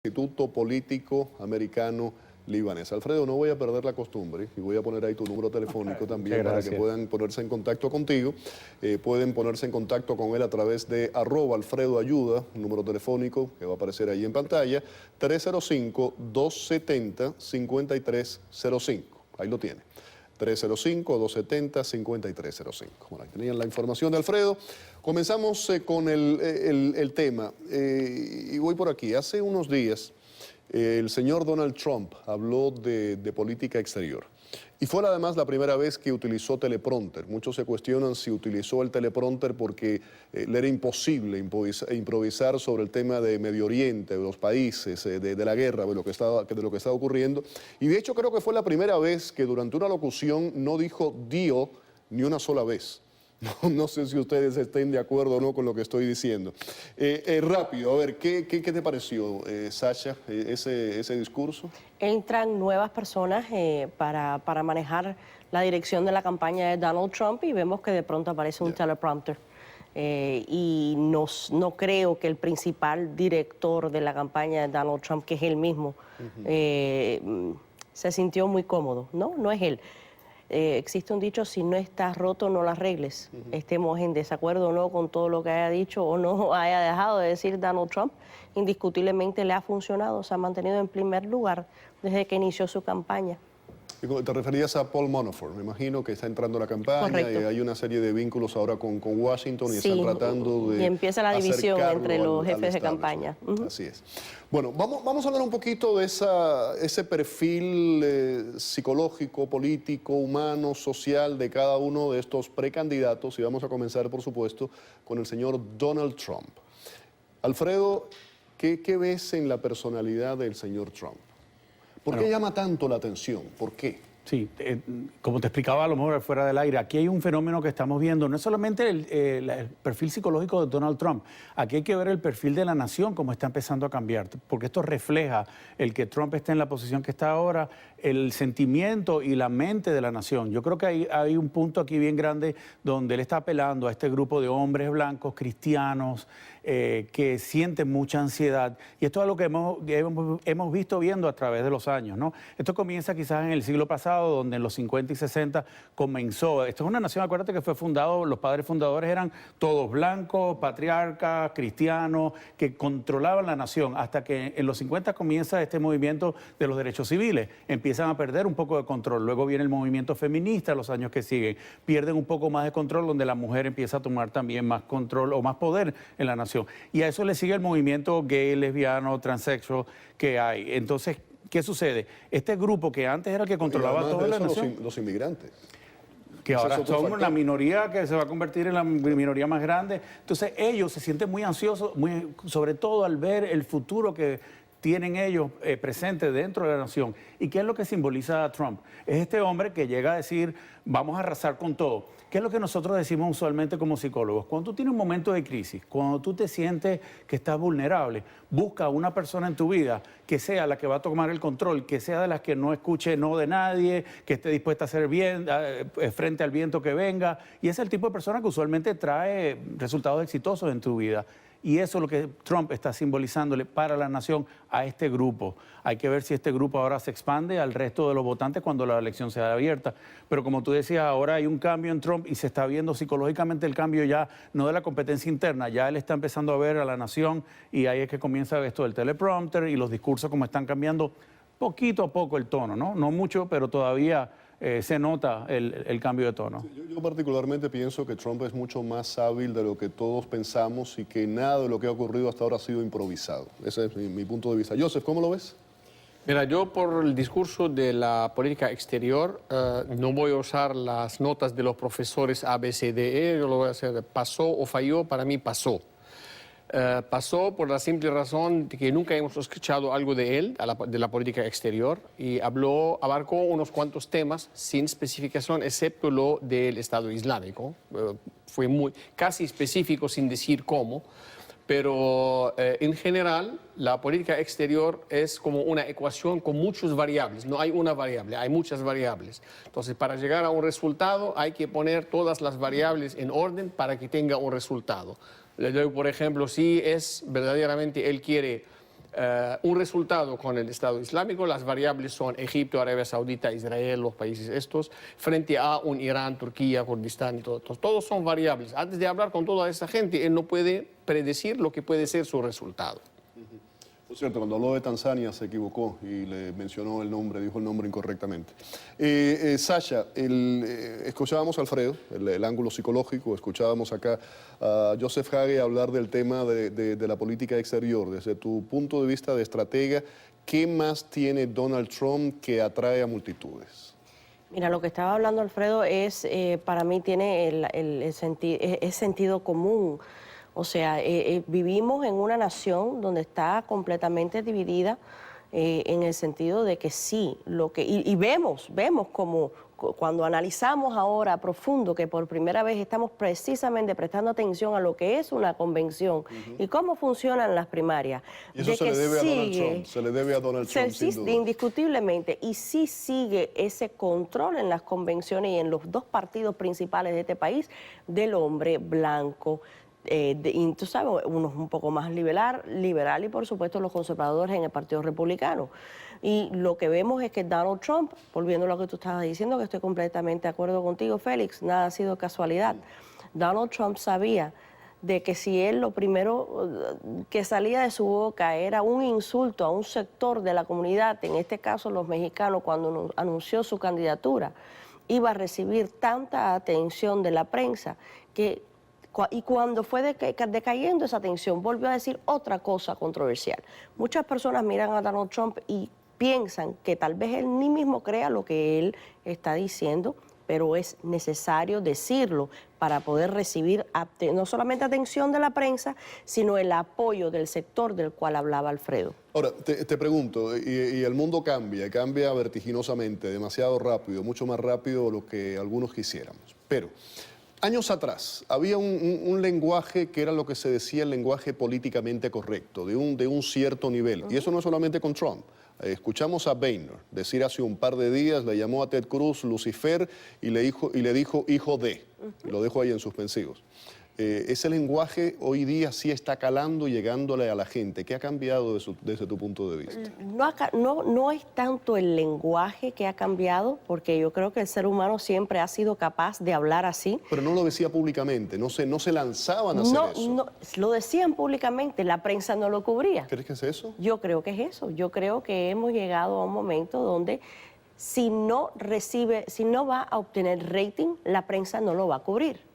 Instituto Político Americano Libanés. Alfredo, no voy a perder la costumbre y voy a poner ahí tu número telefónico también para que puedan ponerse en contacto contigo. Pueden ponerse en contacto con él a través de @AlfredoAyuda, un número telefónico que va a aparecer ahí en pantalla, 305-270-5305. Ahí lo tiene. 305-270-5305. Bueno, ahí tenían la información de Alfredo. Comenzamos con el tema. Y voy por aquí. Hace unos días, el señor Donald Trump habló de política exterior. Y fue además la primera vez que utilizó teleprompter. Muchos se cuestionan si utilizó el teleprompter porque le era imposible improvisar sobre el tema de Medio Oriente, de los países, de la guerra, de lo que estaba ocurriendo. Y de hecho creo que fue la primera vez que durante una locución no dijo deal ni una sola vez. No sé si ustedes estén de acuerdo o no con lo que estoy diciendo. Rápido, a ver, ¿qué te pareció, Sasha, ese discurso? Entran nuevas personas para manejar la dirección de la campaña de Donald Trump y vemos que de pronto aparece un teleprompter. Y no creo que el principal director de la campaña de Donald Trump, que es él mismo, se sintió muy cómodo. No es él. Existe un dicho, si no estás roto, no lo arregles. Estemos en desacuerdo o no con todo lo que haya dicho o no haya dejado de decir Donald Trump, indiscutiblemente le ha funcionado, se ha mantenido en primer lugar desde que inició su campaña. Te referías a Paul Manafort, me imagino que está entrando a la campaña. Y hay una serie de vínculos ahora con Washington y están tratando de... Y empieza la división entre los jefes de campaña. Así es. Bueno, vamos a hablar un poquito de ese perfil psicológico, político, humano, social de cada uno de estos precandidatos y vamos a comenzar, por supuesto, con el señor Donald Trump. Alfredo, ¿qué ves en la personalidad del señor Trump? ¿Por qué llama tanto la atención? ¿Por qué? Sí, como te explicaba a lo mejor fuera del aire, aquí hay un fenómeno que estamos viendo, no es solamente el perfil psicológico de Donald Trump, aquí hay que ver el perfil de la nación, cómo está empezando a cambiar, porque esto refleja el que Trump esté en la posición que está ahora, el sentimiento y la mente de la nación. Yo creo que hay un punto aquí bien grande donde él está apelando a este grupo de hombres blancos, cristianos, que sienten mucha ansiedad. Y esto es algo que hemos visto viendo a través de los años, ¿no? Esto comienza quizás en el siglo pasado, donde en los 50 y 60 comenzó. Esto es una nación, acuérdate que fue fundado, los padres fundadores eran todos blancos, patriarcas, cristianos, que controlaban la nación, hasta que en los 50 comienza este movimiento de los derechos civiles. Empiezan a perder un poco de control. Luego viene el movimiento feminista los años que siguen. Pierden un poco más de control, donde la mujer empieza a tomar también más control o más poder en la nación. Y a eso le sigue el movimiento gay, lesbiano, transexual que hay. Entonces, ¿qué sucede? Este grupo que antes era el que controlaba toda la nación. Los inmigrantes. Que ahora son la minoría que se va a convertir en la minoría más grande. Entonces, ellos se sienten muy ansiosos, sobre todo al ver el futuro que tienen ellos presentes dentro de la nación. ¿Y qué es lo que simboliza a Trump? Es este hombre que llega a decir, vamos a arrasar con todo. ¿Qué es lo que nosotros decimos usualmente como psicólogos? Cuando tú tienes un momento de crisis, cuando tú te sientes que estás vulnerable, busca a una persona en tu vida que sea la que va a tomar el control, que sea de las que no escuche no de nadie, que esté dispuesta a hacer bien frente al viento que venga. Y ese es el tipo de persona que usualmente trae resultados exitosos en tu vida. Y eso es lo que Trump está simbolizándole para la nación a este grupo. Hay que ver si este grupo ahora se expande al resto de los votantes cuando la elección sea abierta. Pero como tú decías, ahora hay un cambio en Trump y se está viendo psicológicamente el cambio ya, no de la competencia interna, ya él está empezando a ver a la nación y ahí es que comienza esto del teleprompter y los discursos como están cambiando poquito a poco el tono, ¿no? No mucho, pero todavía se nota el cambio de tono. Yo particularmente pienso que Trump es mucho más hábil de lo que todos pensamos y que nada de lo que ha ocurrido hasta ahora ha sido improvisado. Ese es mi punto de vista. Joseph, ¿cómo lo ves? Mira, yo por el discurso de la política exterior no voy a usar las notas de los profesores A, B, C, D, E, yo lo voy a hacer pasó o falló, para mí pasó. Pasó por la simple razón de que nunca hemos escuchado algo de él, de la política exterior, y abarcó unos cuantos temas sin especificación, excepto lo del Estado Islámico. Fue casi específico sin decir cómo, pero en general la política exterior es como una ecuación con muchas variables, no hay una variable, hay muchas variables. Entonces, para llegar a un resultado hay que poner todas las variables en orden para que tenga un resultado. Por ejemplo, si verdaderamente él quiere un resultado con el Estado Islámico. Las variables son Egipto, Arabia Saudita, Israel, los países estos, frente a un Irán, Turquía, Kurdistán y todo. Todos son variables. Antes de hablar con toda esa gente, él no puede predecir lo que puede ser su resultado. Por cierto, cuando habló de Tanzania se equivocó y le mencionó el nombre, dijo el nombre incorrectamente. Sasha, escuchábamos a Alfredo, el ángulo psicológico, escuchábamos acá a Joseph Hage hablar del tema de la política exterior. Desde tu punto de vista de estratega, ¿qué más tiene Donald Trump que atrae a multitudes? Mira, lo que estaba hablando Alfredo es, para mí tiene es sentido común. O sea, vivimos en una nación donde está completamente dividida en el sentido de que sí, y vemos como cuando analizamos ahora a profundo que por primera vez estamos precisamente prestando atención a lo que es una convención y cómo funcionan las primarias. Y eso se le debe a Donald Trump, se le debe a Donald Trump, sin duda. Indiscutiblemente, y sí sigue ese control en las convenciones y en los dos partidos principales de este país del hombre blanco. Y tú sabes, uno es un poco más liberal y por supuesto los conservadores en el Partido Republicano. Y lo que vemos es que Donald Trump, volviendo a lo que tú estabas diciendo, que estoy completamente de acuerdo contigo, Félix, nada ha sido casualidad. Donald Trump sabía de que si él lo primero que salía de su boca era un insulto a un sector de la comunidad, en este caso los mexicanos, cuando anunció su candidatura, iba a recibir tanta atención de la prensa y cuando fue decayendo esa atención, volvió a decir otra cosa controversial. Muchas personas miran a Donald Trump y piensan que tal vez él ni mismo crea lo que él está diciendo, pero es necesario decirlo para poder recibir no solamente atención de la prensa, sino el apoyo del sector del cual hablaba Alfredo. Ahora, te pregunto, y el mundo cambia vertiginosamente, demasiado rápido, mucho más rápido de lo que algunos quisiéramos, pero años atrás había un lenguaje que era lo que se decía el lenguaje políticamente correcto, de un cierto nivel. Y eso no es solamente con Trump. Escuchamos a Boehner decir hace un par de días, le llamó a Ted Cruz Lucifer y le dijo hijo de. Y lo dejo ahí en suspensivos. Ese lenguaje hoy día sí está calando y llegándole a la gente. ¿Qué ha cambiado desde tu punto de vista? No es tanto el lenguaje que ha cambiado, porque yo creo que el ser humano siempre ha sido capaz de hablar así. Pero no lo decía públicamente, no se lanzaban a hacer eso. No, lo decían públicamente, la prensa no lo cubría. ¿Crees que es eso? Yo creo que es eso. Yo creo que hemos llegado a un momento donde si no va a obtener rating, la prensa no lo va a cubrir.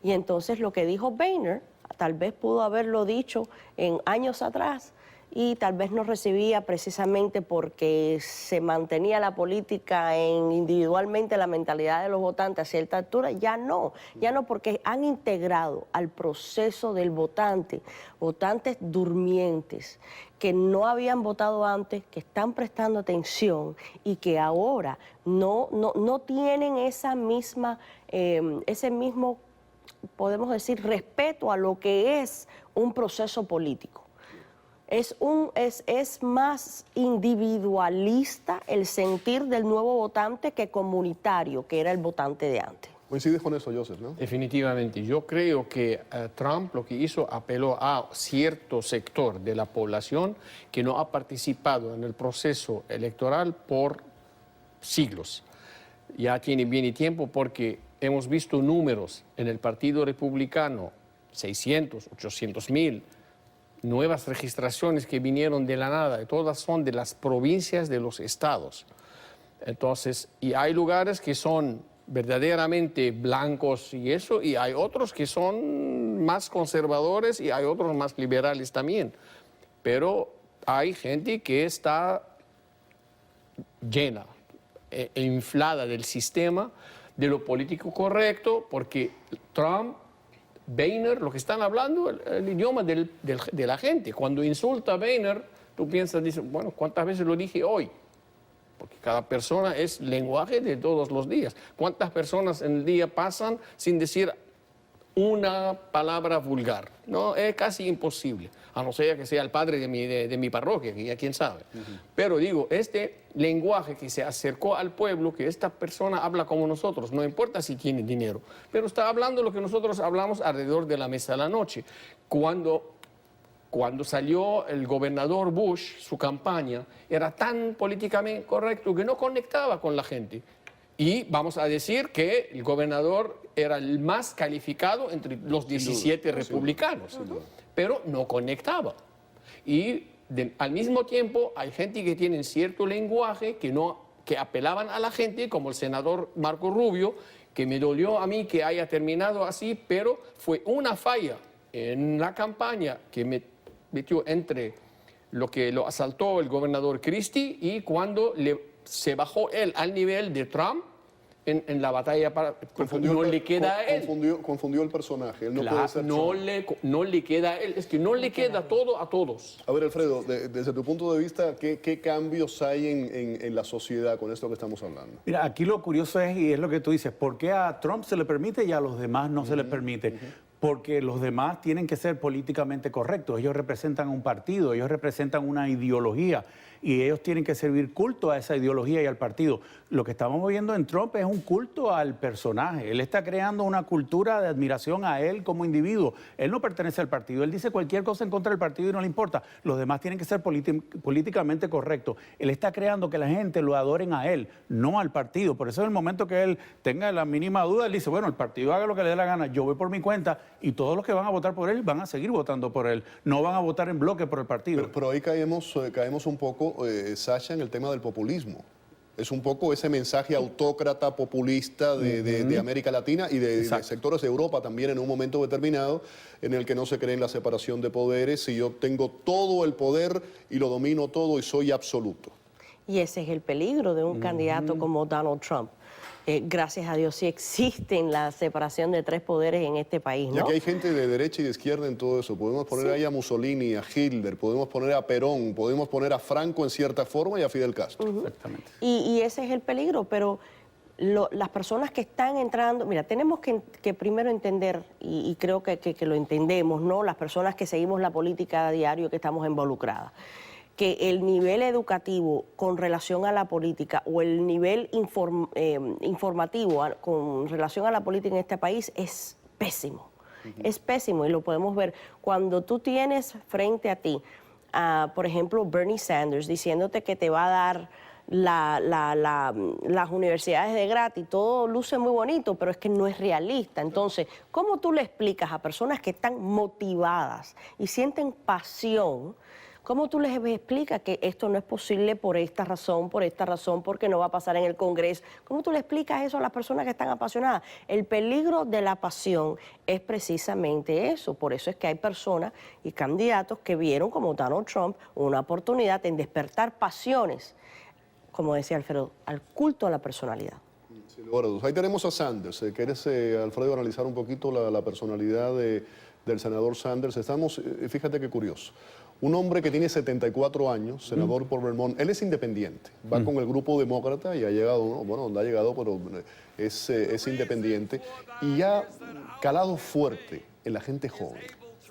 Y entonces lo que dijo Boehner, tal vez pudo haberlo dicho en años atrás y tal vez no recibía precisamente porque se mantenía la política individualmente la mentalidad de los votantes a cierta altura, ya no porque han integrado al proceso del votante, votantes durmientes que no habían votado antes, que están prestando atención y que ahora no tienen ese mismo, podemos decir, respeto a lo que es un proceso político. Es más individualista el sentir del nuevo votante que comunitario, que era el votante de antes. ¿Coincides con eso, Joseph, no? Definitivamente. Yo creo que Trump lo que hizo apeló a cierto sector de la población que no ha participado en el proceso electoral por siglos. Ya tiene bien y tiempo porque hemos visto números en el Partido Republicano, 600, 800 mil, nuevas registraciones que vinieron de la nada, y todas son de las provincias de los estados. Entonces, y hay lugares que son verdaderamente blancos y eso, y hay otros que son más conservadores y hay otros más liberales también. Pero hay gente que está llena e inflada del sistema, de lo político correcto, porque Trump, Boehner, lo que están hablando, el idioma de la gente. Cuando insulta a Boehner, tú piensas, dices, bueno, ¿cuántas veces lo dije hoy? Porque cada persona es lenguaje de todos los días. ¿Cuántas personas en el día pasan sin decir una palabra vulgar? No, es casi imposible, a no ser que sea el padre de mi parroquia, que ya quién sabe. Pero digo, este lenguaje que se acercó al pueblo, que esta persona habla como nosotros, no importa si tiene dinero, pero está hablando lo que nosotros hablamos alrededor de la mesa de la noche. Cuando cuando salió el gobernador Bush, su campaña era tan políticamente correcto que no conectaba con la gente. Y vamos a decir que el gobernador era el más calificado entre los 17 republicanos, pero no conectaba. Y al mismo tiempo hay gente que tiene cierto lenguaje que apelaban a la gente, como el senador Marco Rubio, que me dolió a mí que haya terminado así, pero fue una falla en la campaña que me metió entre lo que lo asaltó el gobernador Christie y cuando se bajó él al nivel de Trump en la batalla no le queda a él. Confundió el personaje. Él no Claro, puede ser no le queda a él. Es que no le queda todo a todos. A ver, Alfredo, desde tu punto de vista, ¿qué cambios hay en la sociedad con esto que estamos hablando? Mira, aquí lo curioso es, y es lo que tú dices, ¿por qué a Trump se le permite y a los demás no se les permite? Porque los demás tienen que ser políticamente correctos. Ellos representan un partido, ellos representan una ideología y ellos tienen que servir culto a esa ideología y al partido. Lo que estamos viendo en Trump es un culto al personaje. Él está creando una cultura de admiración a él como individuo. Él no pertenece al partido. Él dice cualquier cosa en contra del partido y no le importa. Los demás tienen que ser políticamente correctos. Él está creando que la gente lo adoren a él, no al partido. Por eso en el momento que él tenga la mínima duda, él dice, bueno, el partido haga lo que le dé la gana, yo voy por mi cuenta y todos los que van a votar por él van a seguir votando por él. No van a votar en bloque por el partido. Pero ahí caemos un poco, Sasha, en el tema del populismo. Es un poco ese mensaje autócrata, populista de América Latina y de sectores de Europa también en un momento determinado en el que no se cree en la separación de poderes y yo tengo todo el poder y lo domino todo y soy absoluto. Y ese es el peligro de un candidato como Donald Trump. Gracias a Dios sí existe la separación de tres poderes en este país, ¿no? Ya que hay gente de derecha y de izquierda en todo eso. Podemos poner ahí a Mussolini, a Hitler, podemos poner a Perón, podemos poner a Franco en cierta forma y a Fidel Castro. Exactamente. Y ese es el peligro, pero las personas que están entrando, mira, tenemos que primero entender, y creo que lo entendemos, ¿no? Las personas que seguimos la política a diario, que estamos involucradas, que el nivel educativo con relación a la política o el nivel informativo con relación a la política en este país es pésimo. Es pésimo y lo podemos ver. Cuando tú tienes frente a ti, por ejemplo, Bernie Sanders diciéndote que te va a dar las universidades de gratis, todo luce muy bonito, pero es que no es realista. Entonces, ¿cómo tú le explicas a personas que están motivadas y sienten pasión? ¿Cómo tú les explicas que esto no es posible por esta razón, porque no va a pasar en el Congreso? ¿Cómo tú le explicas eso a las personas que están apasionadas? El peligro de la pasión es precisamente eso. Por eso es que hay personas y candidatos que vieron, como Donald Trump, una oportunidad en despertar pasiones, como decía Alfredo, al culto a la personalidad. Sin lugar a dudas. Ahí tenemos a Sanders. ¿Quieres, Alfredo, analizar un poquito la personalidad del senador Sanders? Fíjate qué curioso. Un hombre que tiene 74 años, senador por Vermont, él es independiente, va con el grupo demócrata y ha llegado, bueno, no ha llegado, pero es independiente y ha calado fuerte en la gente joven.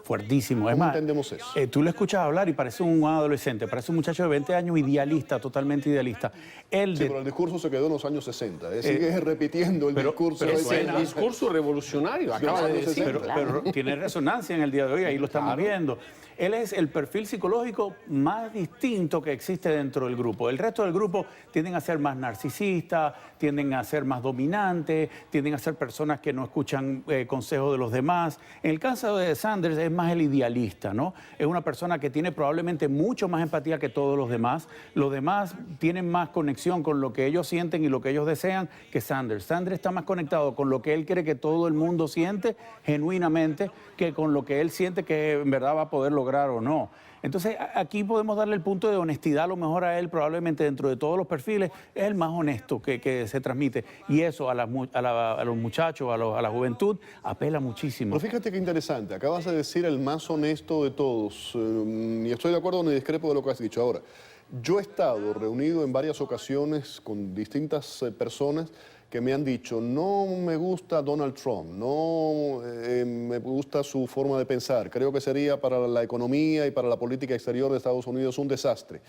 Fuertísimo. ¿Cómo entendemos eso? Tú le escuchas hablar y parece un adolescente, parece un muchacho de 20 años idealista, totalmente idealista. Pero el discurso se quedó en los años 60, sigue repitiendo el discurso. Pero es el discurso revolucionario, acaba de decir. Pero tiene resonancia en el día de hoy, ahí lo estamos viendo. Él es el perfil psicológico más distinto que existe dentro del grupo. El resto del grupo tienden a ser más narcisistas, tienden a ser más dominantes, tienden a ser personas que no escuchan consejos de los demás. En el caso de Sanders es más el idealista, ¿no? Es una persona que tiene probablemente mucho más empatía que todos los demás. Los demás tienen más conexión con lo que ellos sienten y lo que ellos desean que Sanders. Sanders está más conectado con lo que él cree que todo el mundo siente genuinamente que con lo que él siente que en verdad va a poder lograr o no. Entonces, aquí podemos darle el punto de honestidad, a lo mejor a él, probablemente dentro de todos los perfiles, es el más honesto que se transmite. Y eso a los muchachos, a la juventud, apela muchísimo. Pero fíjate qué interesante, acabas de decir el más honesto de todos, ni estoy de acuerdo ni discrepo de lo que has dicho. Ahora, yo he estado reunido en varias ocasiones con distintas personas que me han dicho, no me gusta Donald Trump, no me gusta su forma de pensar, creo que sería para la economía y para la política exterior de Estados Unidos un desastre.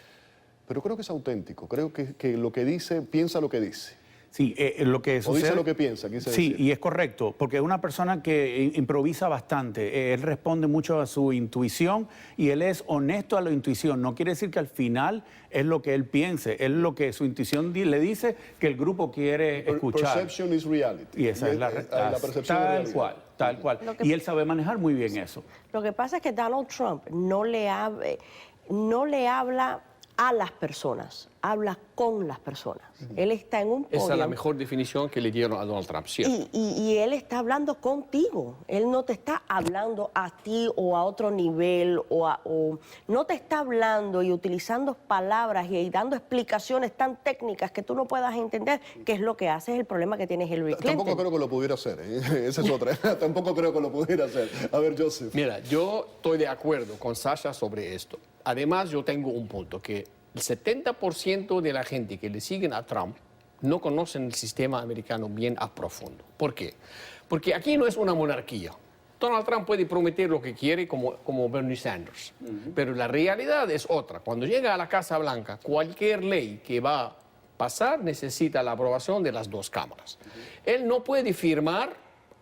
Pero creo que es auténtico, creo que lo que dice, piensa lo que dice. Sí, lo que sucede... O dice lo que piensa, quise Sí, decir. y es correcto, porque es una persona que improvisa bastante. Él responde mucho a su intuición y él es honesto a la intuición. No quiere decir que al final es lo que él piense, es lo que su intuición le dice que el grupo quiere escuchar. Perception is reality. Y esa es la percepción de tal realidad. cual, tal cual. Y él sabe manejar muy bien eso. Lo que pasa es que Donald Trump no le habla a las personas, habla con las personas. Él está en un podio. Esa es la mejor definición que le dieron a Donald Trump, ¿cierto? Y él está hablando contigo. Él no te está hablando a ti o a otro nivel, o no te está hablando y utilizando palabras y dando explicaciones tan técnicas que tú no puedas entender qué es lo que hace. Es el problema que tiene Hillary Clinton. Tampoco creo que lo pudiera hacer, ¿eh? Esa es otra. Tampoco creo que lo pudiera hacer. A ver, Joseph. Mira, yo estoy de acuerdo con Sasha sobre esto. Además, yo tengo un punto, que el 70% de la gente que le siguen a Trump no conocen el sistema americano bien a profundo. ¿Por qué? Porque aquí no es una monarquía. Donald Trump puede prometer lo que quiere como Bernie Sanders, pero la realidad es otra. Cuando llega a la Casa Blanca, cualquier ley que va a pasar necesita la aprobación de las dos cámaras. Él no puede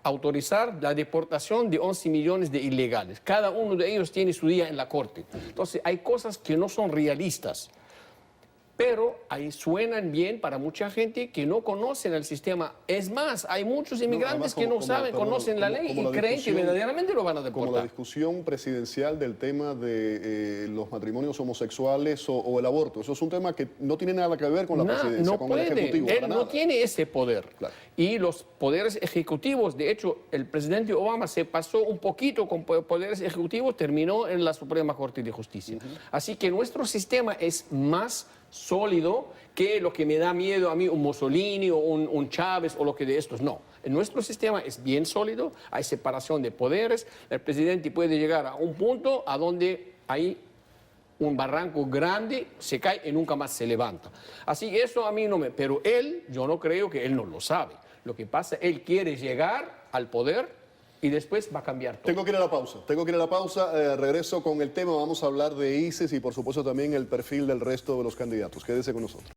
autorizar la deportación de 11 millones de ilegales. Cada uno de ellos tiene su día en la corte. Entonces, hay cosas que no son realistas, pero ahí suenan bien para mucha gente que no conocen el sistema. Es más, hay muchos inmigrantes que no conocen la ley y creen que verdaderamente lo van a deportar. Como la discusión presidencial del tema de los matrimonios homosexuales o el aborto. Eso es un tema que no tiene nada que ver con la presidencia, no con puede. el Ejecutivo. Él no tiene ese poder. Claro. Y los poderes ejecutivos, de hecho, el presidente Obama se pasó un poquito con poderes ejecutivos, terminó en la Suprema Corte de Justicia. Así que nuestro sistema es más sólido que lo que me da miedo a mí, un Mussolini o un Chávez o lo que de estos. No, en nuestro sistema es bien sólido, hay separación de poderes, el presidente puede llegar a un punto a donde hay un barranco grande, se cae y nunca más se levanta. Así que eso a mí no me... Pero él, yo no creo que él no lo sabe. Lo que pasa, él quiere llegar al poder y después va a cambiar todo. Tengo que ir a la pausa. Regreso con el tema. Vamos a hablar de ISIS y por supuesto también el perfil del resto de los candidatos. Quédese con nosotros.